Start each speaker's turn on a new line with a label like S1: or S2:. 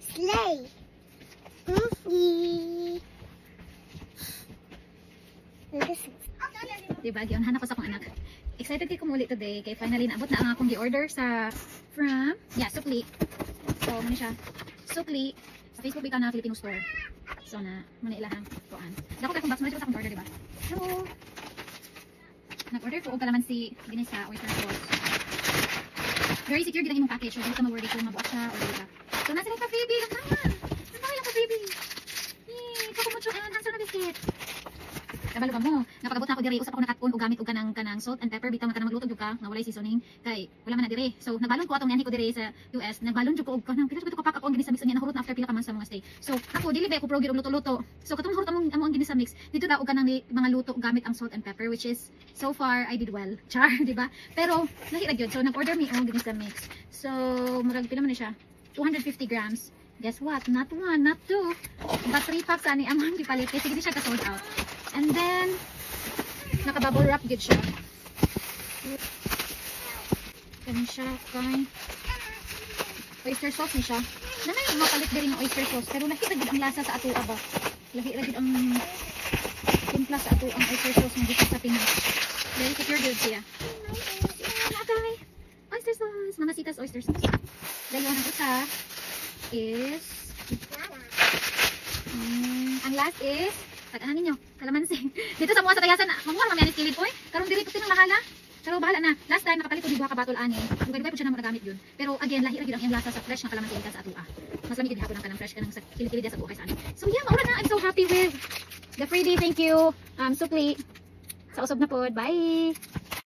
S1: Slay.
S2: Diba, giunhan ako sa akong anak. Excited kay kumuli today kay finally naabot na ang akong gi-order sa from Sukli. So muna siya Sukli sa Facebook bitaw na Filipino store. So na muna ilahan kuan. Dako kay kung box mo sa akong order, diba? Hello. Nag-order ko og kalamansi dinhi sa oyster sauce. Very secure gid ang imong package, so di ka ma-worry kung mabuak siya or di ka. So nasa pa baby, lang naman. Nasa lang pa baby. Kakumuchuan, ang sarap na biscuit. Kabalo ka mo, napagabot na ako diri, usap ako nakatpon og gamit og kanang salt and pepper bitaw nga kanang magluto jud ka, nga walay seasoning kay wala man na diri. So nagbalon ko atong nanhi ko diri sa US, nagbalon jud ko og kanang pila jud ko pack ako ang ginisa-mix niya nahurot na after pila ka man sa mga stay. So ako dili ba ako pro gyud og luto-luto. So katong hurot amo ang ginisa-mix, dito ta og kanang mga luto gamit ang salt and pepper, which is so far I did well. Char, di ba? Pero lahi ra gyud. So nag-order mi og ginisa-mix. So murag pila man ni siya? 250 grams. Guess what? Not one, not two. But 3 packs ani among gipalit. Kasi hindi siya ka-sold out. And then, naka-bubble wrap gid siya. Kani siya, kay oyster sauce ni siya. Nanay mapalit din ng oyster sauce. Pero lahi ra gid ang lasa sa ato ba? Lahi ra gid ang timpla sa ato ang oyster sauce ng dito sa Pinas. Very secure gid siya. Okay. Oyster sauce. Mamacita's oyster sauce. Dahil ang isa is ang last is pag-ano ninyo, kalamansi. Dito sa mga sa tayasan, mamuha naman yan iskilid po eh. Karong diri ko tinong lahala. Pero bahala na. Last time, nakapalit ko di buha ka batol ani. Dugay-dugay po siya na magagamit yun. Pero again, lahi ra gid ang iyang lasa sa fresh na kalamansi ka sa atua. Mas lami gid hapon ang kanang fresh kanang sa kilid-kilid sa buhay sa ani. So yeah, maura na. I'm so happy with the freebie. Thank you. Sukli. Sa usab na pod. Bye.